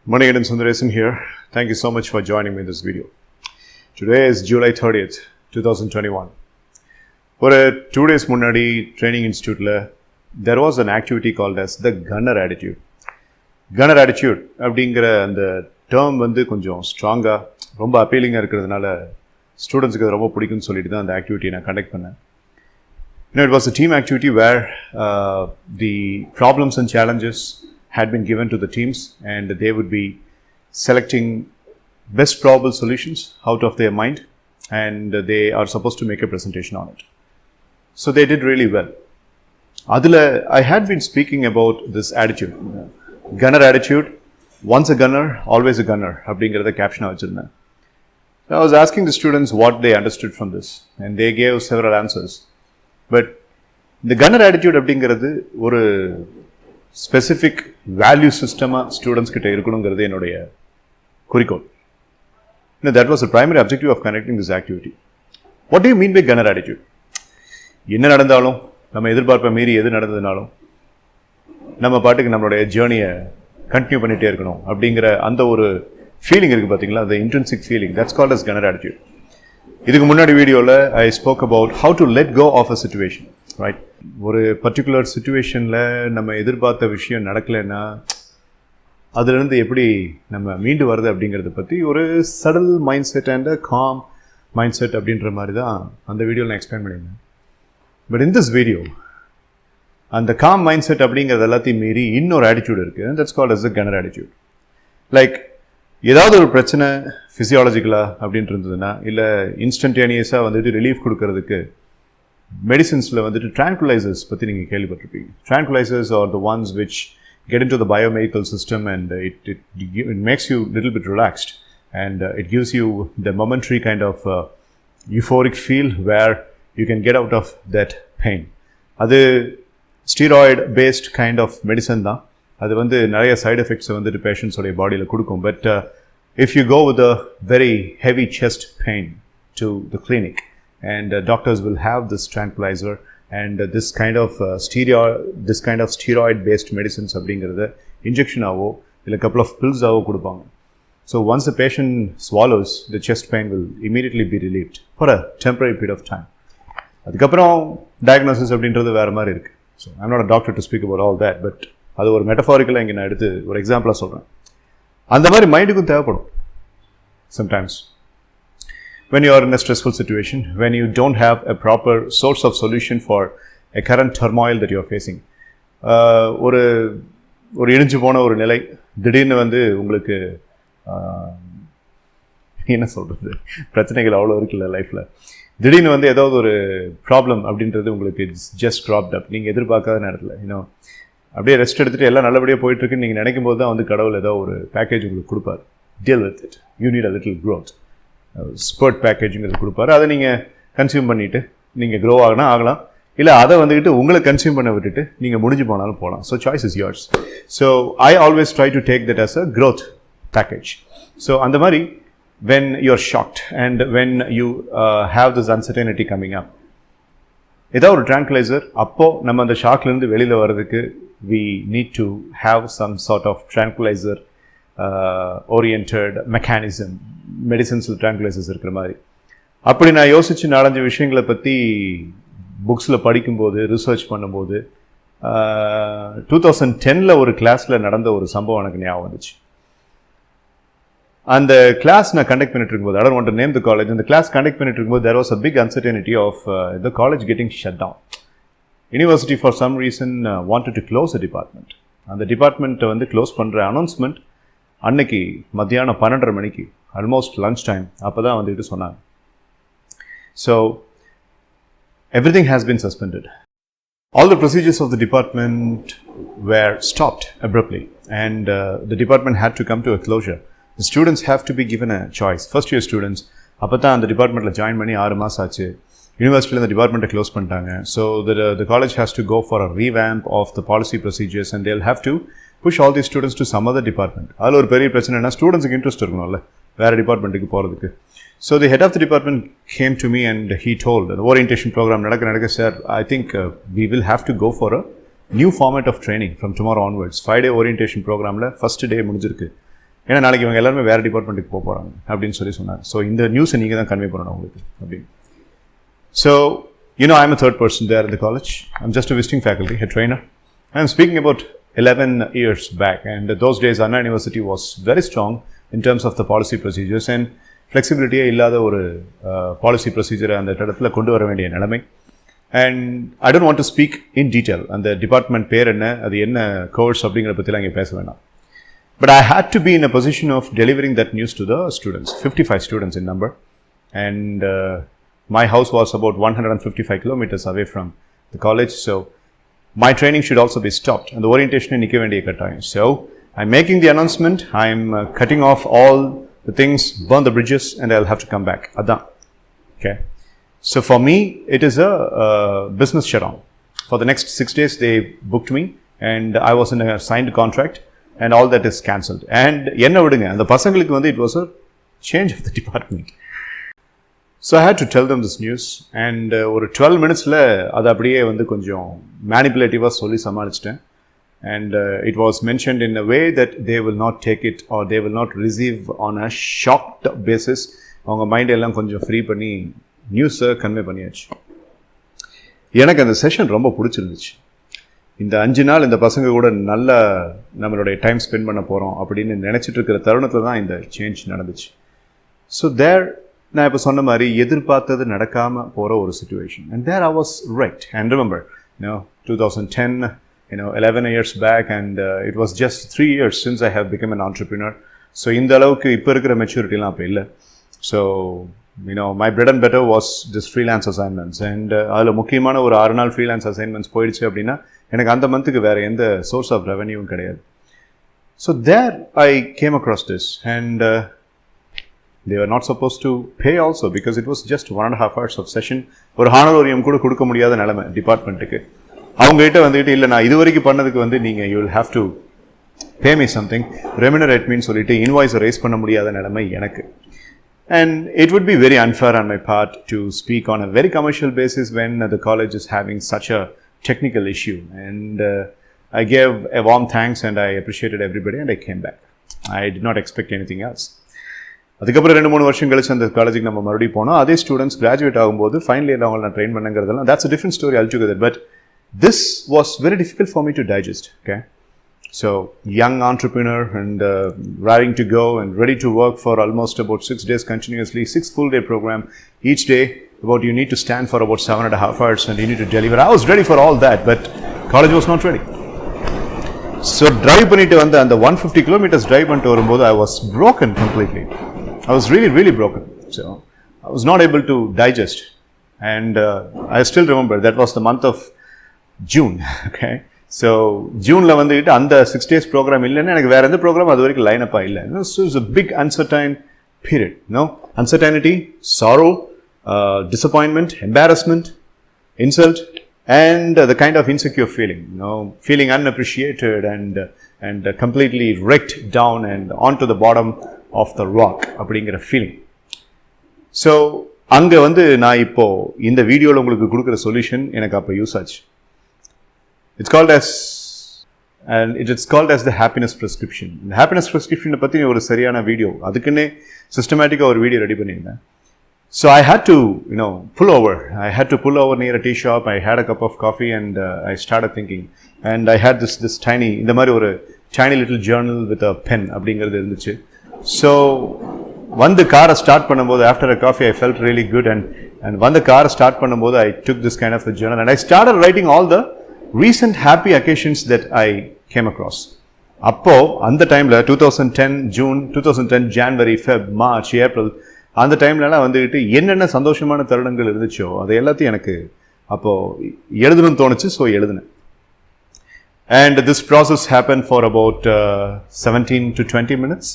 Manikandan Sundaresan here. Thank you so much for joining me in this video. Today is July 30th, 2021. For 2 days முன்னாடி training instituteல there was an activity called as the gunner attitude. Gunner attitude அப்படிங்கிற அந்த term வந்து கொஞ்சம் ஸ்ட்ராங்கா ரொம்ப அப்பீலிங்கா இருக்கிறதுனால ஸ்டூடெண்ட்ஸ்க்கு அது ரொம்ப பிடிக்கும்னு சொல்லிட்டு தான் அந்த ஆக்டிவிட்டி நான் கண்டக்ட் பண்ணேன். It was a team activity where the problems and challenges had been given to the teams and they would be selecting best probable solutions out of their mind and they are supposed to make a presentation on it. So they did really well. Adula, I had been speaking about this attitude, gunner attitude, once a gunner, always a gunner, அப்படிங்கிறத caption வச்சிருந்தேன். I was asking the students what they understood from this and they gave several answers. But the gunner attitude அப்படிங்கிறது ஒரு specific value சிஸ்டமாக students கிட்ட இருக்கணுங்கிறது என்னுடைய குறிக்கோள். That was the primary objective of conducting this activity. What do you mean by gunner attitude? என்ன நடந்தாலும் நம்ம எதிர்பார்ப்பை மீறி எது நடந்ததுனாலும் நம்ம பாட்டுக்கு நம்மளுடைய ஜேர்னியை கண்டினியூ பண்ணிகிட்டே இருக்கணும் அப்படிங்கிற அந்த ஒரு ஃபீலிங் இருக்குது பார்த்தீங்களா, அந்த intrinsic feeling, that's called as gunner attitude. இதுக்கு முன்னாடி வீடியோவில் I spoke about how to let go of a situation, right? ஒரு பர்டிகுலர் சுச்சுவேஷனில் நம்ம எதிர்பார்த்த விஷயம் நடக்கலைன்னா அதுலேருந்து எப்படி நம்ம மீண்டு வருது அப்படிங்கிறத பற்றி ஒரு settle mindset and calm mindset அப்படின்ற மாதிரி தான் அந்த வீடியோவில் நான் எக்ஸ்பிளைன் பண்ணியிருந்தேன். பட் இன் திஸ் வீடியோ அந்த காம் மைண்ட் செட் அப்படிங்கிறது எல்லாத்தையும் மீறி இன்னொரு ஆட்டிடியூட் இருக்குது, that's called as a gunner attitude. Like ஏதாவது ஒரு பிரச்சனை ஃபிசியாலஜிக்கலாக அப்படின்ட்டு இருந்ததுன்னா, இல்லை இன்ஸ்டன்டேனியஸாக வந்துட்டு ரிலீஃப் கொடுக்கறதுக்கு மெடிசின்ஸில் வந்துட்டு ட்ராங்குலைசர்ஸ் பற்றி நீங்கள் கேள்விப்பட்டிருப்பீங்க. Tranquilizers are the ones which get in to the biomedical system and it makes you little bit relaxed and it gives you the momentary kind of euphoric feel where you can get out of that pain. அது steroid based kind of medicine தான். அது வந்து நிறைய side எஃபெக்ட்ஸை வந்துட்டு பேஷண்ட்ஸோடைய பாடியில் கொடுக்கும். But if you go with a very heavy chest pain to the clinic and doctors will have this tranquilizer and this kind of steroid based medicines அப்படிங்கிறத injection ஆவோ இல்லை couple of pills ஆவோ கொடுப்பாங்க. So once the patient swallows, the chest pain will immediately be relieved for a temporary period of time. அதுக்கப்புறம் diagnosis அப்படின்றது வேறு மாதிரி இருக்குது. So I'm not a doctor to speak about all that, but அது ஒரு மெட்டஃபாரிக்கலாக இங்கே நான் எடுத்து ஒரு எக்ஸாம்பிளாக சொல்கிறேன். அந்த மாதிரி மைண்டுக்கும் தேவைப்படும் sometimes. When you are in a stressful situation, when you don't have a proper source of solution for a current turmoil that you are facing, ஒரு இடிஞ்சு போன ஒரு நிலை திடீர்னு வந்து உங்களுக்கு என்ன சொல்கிறது, பிரச்சனைகள் அவ்வளோ இருக்குல்ல லைஃப்பில். திடீர்னு வந்து ஏதாவது ஒரு ப்ராப்ளம் அப்படின்றது உங்களுக்கு இட்ஸ் ஜஸ்ட் க்ராப்ட் அப், நீங்கள் எதிர்பார்க்காத நேரத்தில் இன்னும் அப்படியே ரெஸ்ட் எடுத்துகிட்டு எல்லாம் நல்லபடியாக போயிட்டுருக்குன்னு நீங்கள் நினைக்கும் போது தான் வந்து கடவுள் ஏதோ ஒரு பேக்கேஜ் உங்களுக்கு கொடுப்பார். Deal with it, you need a little growth, spurt பேக்கேஜுங்கிறது கொடுப்பாரு. அதை நீங்கள் கன்சியூம் பண்ணிவிட்டு நீங்கள் க்ரோ ஆகலாம், இல்லை அதை வந்துக்கிட்டு உங்களை கன்சியூம் பண்ண விட்டுட்டு நீங்கள் முடிஞ்சு போனாலும் போகலாம். So choice is yours. So I always try to take that as a growth package. So அந்த மாதிரி when you are shocked and when you have this uncertainty coming up, ஏதாவது ஒரு ட்ராங்குலைசர், அப்போது நம்ம அந்த ஷாக்லேருந்து வெளியில் வர்றதுக்கு we need to have some sort of tranquilizer oriented mechanism. மெடிசன்ஸில் ட்ராங்குலைசர்ஸ் இருக்கிற மாதிரி. அப்படி நான் யோசித்து 4-5 விஷயங்களை பற்றி புக்ஸில் படிக்கும்போது, ரிசர்ச் பண்ணும்போது 2010 ஒரு கிளாஸில் நடந்த ஒரு சம்பவம் எனக்கு ஞாபகம் வந்துச்சு. அந்த கிளாஸ் நான் கண்டக்ட் பண்ணிட்டு இருக்கும்போது, I don't want to name the college, அந்த கிளாஸ் கண்டக்ட் பண்ணிட்டு இருக்கும்போது there was a big uncertainty of the college getting shut down. University for some reason wanted to close the department. அந்த டிபார்ட்மெண்ட்டை வந்து close பண்ணுற announcement அன்னைக்கு மத்தியானம் 12:30 மணிக்கு, ஆல்மோஸ்ட் லன்ச் டைம், அப்போ தான் வந்துட்டு சொன்னாங்க. So everything has been suspended. All the procedures of the department were stopped abruptly and the department had to come to a closure. The students have to be given a choice. First year students, அப்போ தான் அந்த டிபார்ட்மெண்ட்டில் join பண்ணி 6 மாதம் ஆச்சு. யூனிவர்சிட்டியில் அந்த டிபார்ட்மெண்ட்டை க்ளோஸ் பண்ணிட்டாங்க. So the college has to go for a revamp of the policy procedures and they'll have to push all these students to some other department. அதில் ஒரு பெரிய பிரச்சனைனா ஸ்டூடெண்ட்ஸுக்கு இன்ட்ரெஸ்ட் இருக்கணும்ல வேறு டிபார்ட்மெண்ட்டுக்கு போகிறதுக்கு. So the head of the department came to me and he told, the orientation program நடக்க sir, I think we will have to go for a new format of training from tomorrow onwards. 5-day orientation programல first day முடிஞ்சிருக்கு. ஏன்னா நாளைக்கு இவங்க எல்லாருமே வேறு டிபார்ட்மெண்ட்டுக்கு போகிறாங்க அப்படின்னு சொன்னார். ஸோ இந்த நியூஸை நீங்கள் தான் கன்வே பண்ணணும் உங்களுக்கு அப்படின்னு. So I'm a third person there in the college. I'm just a visiting faculty, a trainer. I'm speaking about 11 years back, and those days Anna University was very strong in terms of the policy procedures, and flexibility இல்லாத ஒரு policy procedure அந்த இடத்துல கொண்டு வர வேண்டிய நிலைமை. And I don't want to speak in detail அந்த department பேர் என்ன, அது என்ன கோர்ஸ் அப்படிங்கிற பற்றிலாம் இங்கே பேச வேண்டாம். But I had to be in a position of delivering that news to the students, 55 students in number, and my house was about 155 kilometers away from the college, so my training should also be stopped and the orientation nikka vendiya kattayam. So I'm making the announcement, I'm cutting off all the things, burn the bridges, and I'll have to come back. Adan. Okay. So for me it is a business shutdown. For the next 6 days they booked me, and I was in a signed contract, and all that is cancelled. And enna vidunga and the pasangalukku vandu it was a change of the department. So I had to tell them this news, and ஒரு 12 minutesல அது அப்படியே வந்து கொஞ்சம் மேனிப்புலேட்டிவாக சொல்லி சமாளிச்சிட்டேன். And it was mentioned in a way that they will not take it or they will not receive on a shocked basis. அவங்க mind எல்லாம் கொஞ்சம் free பண்ணி நியூஸை கன்வே பண்ணியாச்சு. எனக்கு அந்த செஷன் ரொம்ப பிடிச்சிருந்துச்சு. இந்த 5 நாள் இந்த பசங்க கூட நல்லா நம்மளுடைய டைம் ஸ்பெண்ட் பண்ண போகிறோம் அப்படின்னு நினச்சிட்டு இருக்கிற தருணத்தில் தான் இந்த சேஞ்ச் நடந்துச்சு. ஸோ தேர் நான் இப்போ சொன்ன மாதிரி எதிர்பார்த்தது நடக்காமல் போகிற ஒரு situation. And there I was right. And remember 2010, 11 years back, and it was just 3 years since I have become an entrepreneur. So இந்த அளவுக்கு இப்போ இருக்கிற மெச்சூரிட்டிலாம் அப்போ இல்லை. So my bread and butter was this freelance assignments, and அதில் முக்கியமான ஒரு 6 நாள் freelance assignments போயிடுச்சு அப்படின்னா எனக்கு அந்த மந்த்துக்கு வேறு எந்த சோர்ஸ் ஆஃப் ரெவன்யூவும் கிடையாது. So there I came across this, and they were not supposed to pay also because it was just 1.5 hours of session. ஒரு ஹானரோரியம் கூட கொடுக்க முடியாத நிலைமை டிபார்ட்மெண்ட்டுக்கு. அவங்ககிட்ட வந்துட்டு இல்லை நான் இது வரைக்கும் பண்ணதுக்கு வந்து நீங்கள் you will have to pay me something, remunerate மீன்னு சொல்லிட்டு இன்வாய்ஸை ரைஸ் பண்ண முடியாத நிலைமை எனக்கு. And it would be very unfair on my part to speak on a very commercial basis when the college is having such a technical issue. And I gave a warm thanks and I appreciated everybody, and I came back. I did not expect anything else. அதுக்கப்புறம் 2-3 வருஷம் கழிச்சு அந்த காலேஜுக்கு நம்ம மறுபடியும் போனோம். அதே students graduate ஆகும்போது ஃபைனல் இயர் அவங்களை நான் train பண்ணுங்கிறதெல்லாம் that's a different story altogether. But this was very difficult for me to digest. Okay, so young entrepreneur and raring to go and ready to work for almost about 6 days continuously, 6 full day program. Each day about you need to stand for about 7.5 hours and you need to deliver. I was ready for all that, but college was not ready. So drive பண்ணிட்டு வந்து அந்த 150 kilometers drive பண்ணிட்டு வரும்போது I was broken completely. I was really broken. So I was not able to digest, and I still remember that was the month of June. Okay, so Juneல வந்துட்டு அந்த 6 days program இல்லைன்னா எனக்கு வேற எந்த program அது வரைக்கும் லைன் அப்பா இல்லை. This was a big uncertain period. Uncertainty, sorrow, disappointment, embarrassment, insult, and the kind of insecure feeling, feeling unappreciated and completely wrecked down and onto the bottom of the rock அப்படிங்கிற feeling. So அங்கே வந்து நான் இப்போ இந்த வீடியோவில் உங்களுக்கு கொடுக்குற solution எனக்கு அப்போ யூஸ் ஆச்சு. It's called as the happiness prescription. இந்த ஹாப்பினஸ் ப்ரெஸ்கிரிப்ஷனை பற்றி ஒரு சரியான வீடியோ அதுக்குன்னே சிஸ்டமேட்டிக்காக ஒரு வீடியோ ரெடி பண்ணியிருந்தேன். So I had to, pull over. I had to pull over near a tea shop. I had a cup of coffee and I started thinking. And I had this tiny, இந்த மாதிரி ஒரு tiny little journal with a pen அப்படிங்கிறது இருந்துச்சு. So வந்து காரை start பண்ணும்போது after a coffee I felt really good, and வந்து காரை ஸ்டார்ட் பண்ணும்போது I took this kind of a journal and I started writing all the recent happy occasions that I came across. அப்போ அந்த டைமில் 2010 June, 2010 January, Feb, March, April அந்த டைம்லலாம் வந்துட்டு என்னென்ன சந்தோஷமான தருணங்கள் இருந்துச்சோ அது எல்லாத்தையும் எனக்கு அப்போது எழுதணும்னு தோணுச்சு. ஸோ எழுதினேன். And this process happened for about 17 to 20 minutes.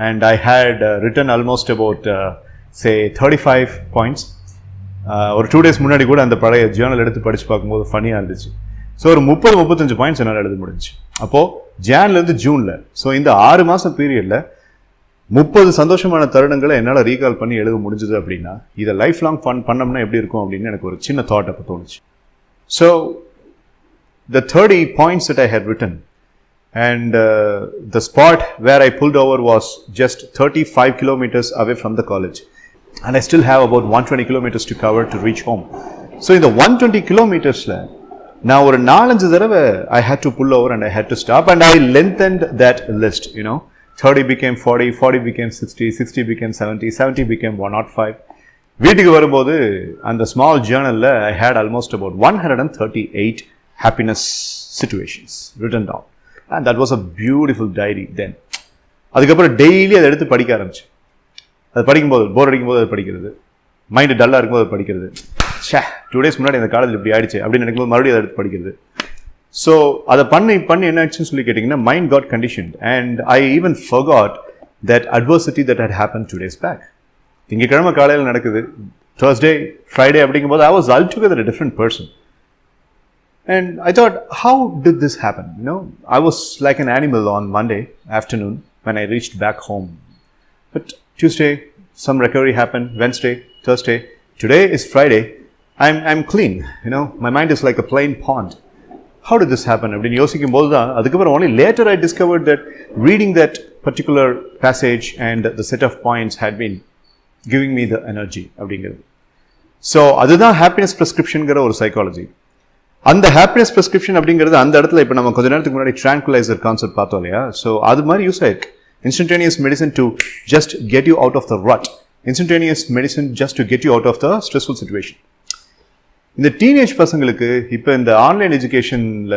And I had written almost about, say, 35 points. ஒரு 2 days முன்னாடி கூட அந்த பழைய ஜேர்னல் எடுத்து படித்து பார்க்கும்போது ஃபனியாக இருந்துச்சு. ஸோ ஒரு 30-35 பாயிண்ட்ஸ் என்னால் எழுத முடிஞ்சு. அப்போது ஜான்லேருந்து ஜூனில், ஸோ இந்த 6 மாதம் பீரியடில் 30 சந்தோஷமான தருணங்களை என்னால் ரீகால் பண்ணி எழுத முடிஞ்சது. அப்படின்னா இதை லைஃப் லாங் பண்ணோம்னா எப்படி இருக்கும் அப்படின்னு எனக்கு ஒரு சின்ன தாட் அப்போ தோணுச்சு. So the 30 points that I had written, and the spot where I pulled over was just 35 kilometers away from the college, and I still have about 120 kilometers to cover to reach home. So in the 120 kilometers now ஒரு 4-5 தடவை I had to pull over and I had to stop, and I lengthened that list, 30 became 40, 40 became 60, 60 became 70, 70 became 105. வீட்டுக்கு வரும்போது அந்த small ஜேர்னலில் I had almost about 138 happiness situations written down, and that was a beautiful diary then. அதுக்கப்புறம் daily அதை எடுத்து படிக்க ஆரம்பிச்சு. அது படிக்கும்போது போர் அடிக்கும்போது அது படிக்கிறது, மைண்டு டல்லாக இருக்கும்போது அது படிக்கிறது, 2 days முன்னாடி இந்த காலேஜில் இப்படி ஆயிடுச்சு அப்படின்னு நினைக்கும்போது மறுபடியும் அதை எடுத்து படிக்கிறது. ஸோ அதை பண்ணி என்ன ஆச்சுன்னு சொல்லி கேட்டிங்கன்னா, mind got conditioned, and I even forgot that adversity that had happen 2 days back. திங்கக்கிழமை காலையில் நடக்குது, Thursday, Friday அப்படிங்கும்போது I was altogether a different person. And I thought, how did this happen? I was like an animal on Monday afternoon when I reached back home. But Tuesday, some recovery happened, Wednesday, Thursday, today is Friday, I'm clean, my mind is like a plain pond. How did this happen? அப்படின்னு யோசிக்கும் போது தான் அதுக்கப்புறம் only later I discovered that reading that particular passage and the set of points had been giving me the energy அப்படிங்கிறது. So அதுதான் happiness ப்ரெஸ்கிரிப்ஷனுங்கிற ஒரு psychology. அந்த happiness prescription அப்படிங்கிறது அந்த இடத்துல இப்போ நம்ம கொஞ்ச நேரத்துக்கு முன்னாடி ட்ராங்குலைசர் கான்செப்ட் பார்த்தோம் இல்லையா? ஸோ அது மாதிரி யூஸ் ஆயிருக்கு. Instantaneous medicine to just get you out of the rut, instantaneous medicine just to get you out of the stressful situation. இந்த டீனேஜ் பசங்களுக்கு, இப்போ இந்த ஆன்லைன் எஜுகேஷனில்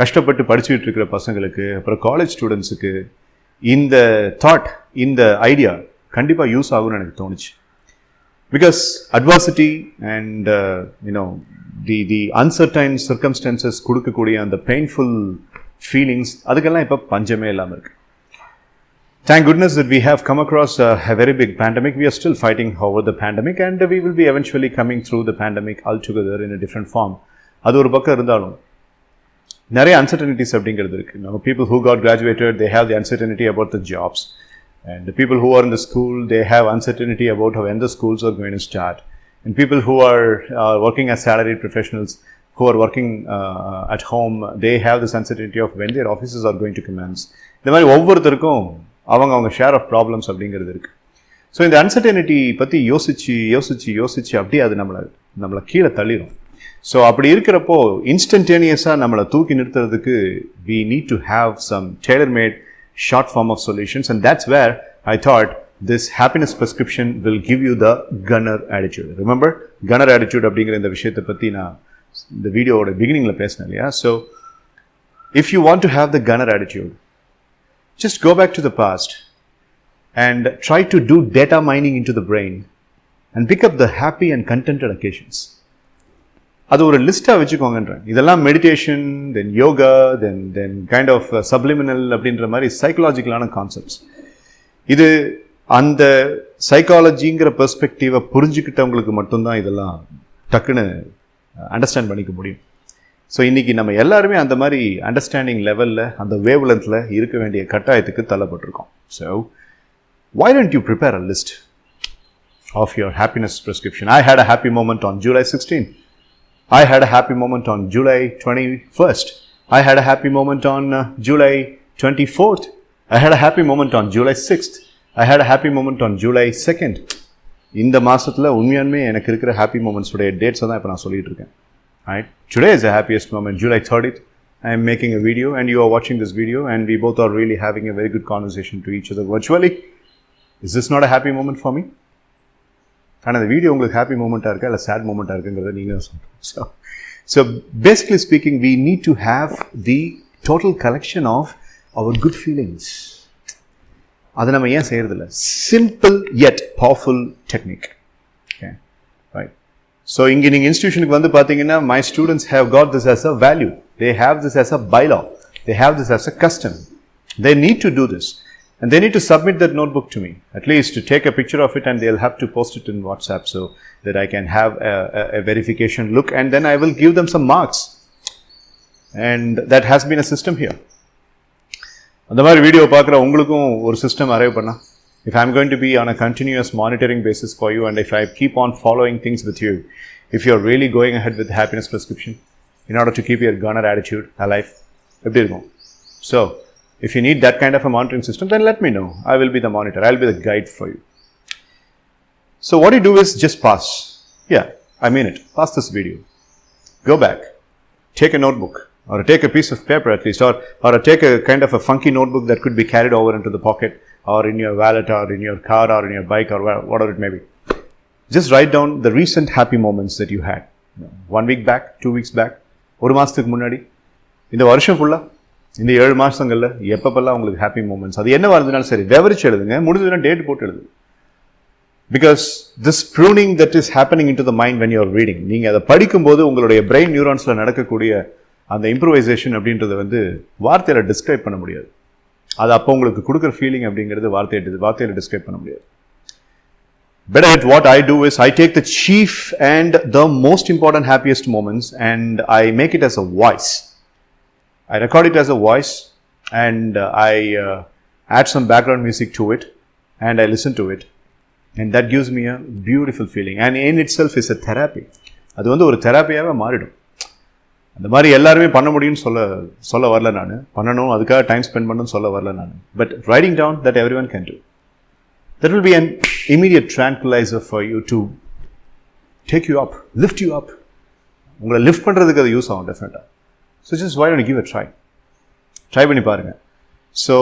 கஷ்டப்பட்டு படிச்சுக்கிட்டு இருக்கிற பசங்களுக்கு, அப்புறம் காலேஜ் ஸ்டூடெண்ட்ஸுக்கு இந்த தாட், இந்த ஐடியா கண்டிப்பாக யூஸ் ஆகும்னு எனக்கு தோணுச்சு. Because adversity and the uncertain circumstances கொடுக்கக்கூடிய அந்த பெயின்ஃபுல் ஃபீலிங்ஸ், அதுக்கெல்லாம் இப்போ பஞ்சமே இல்லாமல் இருக்கு. Thank goodness that we have come across a very big pandemic. We are still fighting over the pandemic, and we will be eventually coming through the pandemic altogether in a different form. அது ஒரு பக்கம் இருந்தாலும் நிறைய uncertainties அப்படிங்கிறது இருக்கு. People who got graduated, they have the uncertainty about the jobs. And the people who are in the school, they have uncertainty about when the schools are going to start. And people who are working as salaried professionals, who are working at home, they have this uncertainty of when their offices are going to commence. இந்த மாதிரி ஒவ்வொருத்தருக்கும் அவங்க share of problems அப்படிங்கிறது இருக்குது. So இந்த uncertainty பற்றி யோசிச்சு அப்படியே அது நம்மளை கீழே தள்ளிடும். ஸோ அப்படி இருக்கிறப்போ இன்ஸ்டன்டேனியஸாக நம்மளை தூக்கி நிறுத்துறதுக்கு we need to have some tailor-made short form of solutions, and that's where I thought this happiness prescription will give you the gunner attitude. Remember, gunner attitude அப்படிங்கிற இந்த விஷயத்தை பற்றி நான் இந்த வீடியோவோட பிகினிங்கில் பேசினேன் இல்லையா? So if you want to have the gunner attitude, just go back to the past and try to do data mining into the brain and pick up the happy and contented occasions. அது ஒரு லிஸ்ட்டாக வச்சுக்கோங்கன்றேன். இதெல்லாம் meditation, then yoga, then kind of subliminal அப்படின்ற மாதிரி சைக்கலாஜிக்கலான concepts. இது அந்த சைக்காலஜிங்கிற பெர்ஸ்பெக்டிவை புரிஞ்சுக்கிட்டவங்களுக்கு மட்டும்தான் இதெல்லாம் டக்குன்னு அண்டர்ஸ்டாண்ட் பண்ணிக்க முடியும். ஸோ இன்றைக்கி நம்ம எல்லாருமே அந்த மாதிரி அண்டர்ஸ்டாண்டிங் லெவலில், அந்த வேவ் லென்த்தில் இருக்க வேண்டிய கட்டாயத்துக்கு தள்ளப்பட்டிருக்கோம். So why don't you prepare a list of your happiness prescription? I had a happy moment on July 16th. I had a happy moment on July 21st. I had a happy moment on July 24th. I had a happy moment on July 6th. I had a happy moment on July 2nd. இந்த மாதத்தில் உண்மையானுமே எனக்கு இருக்கிற happy மூமெண்ட்ஸோடைய டேட்ஸை தான் இப்போ நான் சொல்லிட்டு இருக்கேன். Right? Today is the happiest moment, July 30th. I am making a video and you are watching this video, and we both are really having a very good conversation to each other virtually. Is this not a happy moment for me? And the video உங்களுக்கு happy moment இருக்கா இல்லை sad moment இருக்குங்கிறத நீங்கள் சொல்லுங்கள். So basically speaking, we need to have the total collection of our good feelings. அதை நம்ம ஏன் செய்யறதில்ல? Simple yet powerful technique. Okay, right? So இங்கே நீங்கள் இன்ஸ்டிடியூஷனுக்கு வந்து பார்த்தீங்கன்னா, my students have got this as a value. They have this as a bylaw. They have this as a custom. They need to do this. And they need to submit that notebook to me, at least to take a picture of it, and they'll have to post it in WhatsApp so that I can have a verification look, and then I will give them some marks. And that has been a system here. அந்த மாதிரி video பார்க்குற உங்களுக்கும் ஒரு system arrive பண்ணா, if I'm going to be on a continuous monitoring basis for you, and if I keep on following things with you, if you're really going ahead with the happiness prescription in order to keep your gunner attitude alive, எப்படி இருக்கும்? So if you need that kind of a monitoring system, then let me know. I will be the monitor. I'll be the guide for you. So what you do is just pause. Yeah, I mean it. Pause this video. Go back. Take a notebook or take a piece of paper at least, or take a kind of a funky notebook that could be carried over into the pocket or in your wallet or in your car or in your bike or whatever it may be. Just write down the recent happy moments that you had. 1 week back, 2 weeks back, ஒரு மாசத்துக்கு முன்னாடி, இந்த வருஷம் ஃபுல்லா, இந்த 7 மாசங்கள்ல எப்பப்பெல்லாம் உங்களுக்கு happy moments, அது என்ன வருதுனாலும் சரி விவரிச்சு எழுதுங்க. முடிஞ்சதுன்னா டேட் போட்டு எழுதுங்க. Because this pruning that is happening into the mind when you are reading, நீங்க அதை படிக்கும்போது உங்களுடைய பிரெயின் நியூரான்ஸ்ல நடக்கக்கூடிய அந்த இம்ப்ரூவைசேஷன் அப்படின்றத வார்த்தையில டிஸ்கிரைப் பண்ண முடியாது. அது அப்போ உங்களுக்கு கொடுக்குற ஃபீலிங் அப்படிங்கிறது வார்த்தையில டிஸ்கிரைப் பண்ண முடியாது. Better yet, what I do is I take the chief and the most important happiest moments and I make it as a voice. I record it as a voice and I add some background music to it and I listen to it. And that gives me a beautiful feeling. And in itself is a therapy. அது ஒரு தெரப்பியாவே மாறிடும். அந்த மாதிரி எல்லாருமே பண்ண முடியும்னு சொல்ல வரல நான். பண்ணணும், அதுக்காக டைம் ஸ்பெண்ட் பண்ணணும்னு சொல்ல வரல நான். But writing down that everyone can do. That will be an immediate tranquilizer for you to take you up, lift you up. உங்களை லிஃப்ட் பண்ணுறதுக்கு அது யூஸ் ஆகும் டெஃபினட்டாக. So just why don't you give a try. Try பண்ணி பாருங்கள். So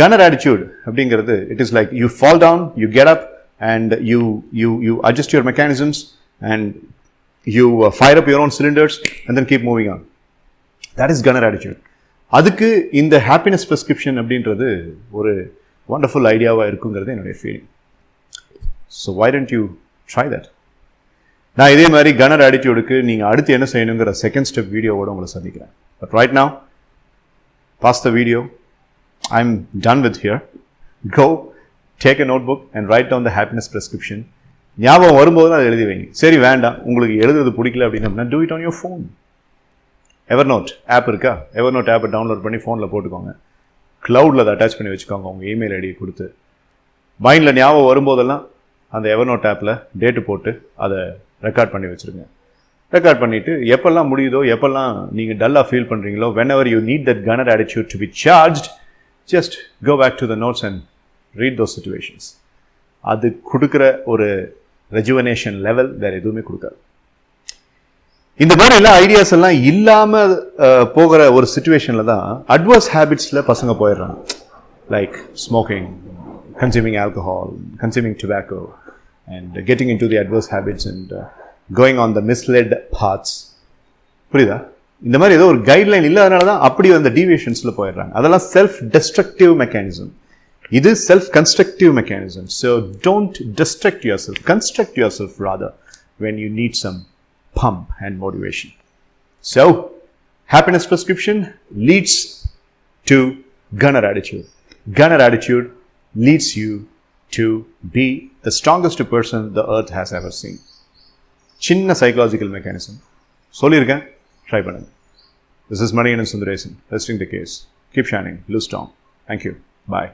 gunner attitude அப்படிங்கிறது, it is like you fall down, you get up and you adjust your mechanisms and you fire up your own cylinders and then keep moving on. That is gunner attitude. அதுக்கு இந்த happiness prescription அப்படின்றது ஒரு wonderful ஐடியாவாக இருக்குங்கிறது என்னுடைய feeling. So why don't you try that. நான் இதே மாதிரி கனர் ஆட்டிடியூடுக்கு நீங்கள் அடுத்து என்ன செய்யணுங்கிற செகண்ட் ஸ்டெப் வீடியோவோட உங்களை சந்திக்கிறேன். But right now, pause the video. I am done with here. Go take a notebook and write down the happiness prescription. ஞாபகம் வரும்போது அதை எழுதி வைங்க. சரி வேண்டாம், உங்களுக்கு எழுதுறது பிடிக்கல அப்படின்னா do it on your phone. Evernote app இருக்கா? எவர்நோட் ஆப்பை டவுன்லோட் பண்ணி ஃபோனில் போட்டுக்கோங்க. க்ளவுடில் அதை அட்டாச் பண்ணி வச்சுக்கோங்க. உங்கள் இமெயில் ஐடியை கொடுத்து மைண்டில் ஞாபகம் வரும்போதெல்லாம் அந்த எவர்நோட் ஆப்பில் டேட்டு போட்டு அதை ரெக்கார்ட் பண்ணி வச்சுருங்க. ரெக்கார்ட் பண்ணிவிட்டு எப்போல்லாம் முடியுதோ, எப்போல்லாம் நீங்கள் டல்லாக ஃபீல் பண்ணுறீங்களோ, whenever you need that gunner attitude to be charged, just go back to the notes and read those situations. அது கொடுக்குற ஒரு ரெஜுவனேஷன் லெவல் வேறு எதுவுமே கொடுக்காது. இந்த மாதிரி எல்லாம் ஐடியாஸ் எல்லாம் இல்லாமல் போகிற ஒரு சிச்சுவேஷனில் தான் அட்வர்ஸ் ஹேபிட்ஸில் பசங்க போயிடுறாங்க. Like smoking, consuming alcohol, consuming tobacco and getting into the adverse habits and going on the misled paths. புரியுதா? இந்த மாதிரி ஏதோ ஒரு கைட்லைன் இல்லாதனால தான் அப்படி அந்த டீவியேஷன்ஸில் போயிடுறாங்க. அதெல்லாம் செல்ஃப் டெஸ்ட்ரக்டிவ் மெக்கானிசம். இது self constructive mechanism. So don't destruct your self, construct your self rather when you need some pump and motivation. So happiness prescription leads to gunner attitude. Gunner attitude leads you to be the strongest person the earth has ever seen. சின்ன psychological mechanism சொல்லியிருக்கேன், try பண்ணுங்க. This is Manikandan Sundaresan, resting the case. Keep shining, lose strong. Thank you. Bye.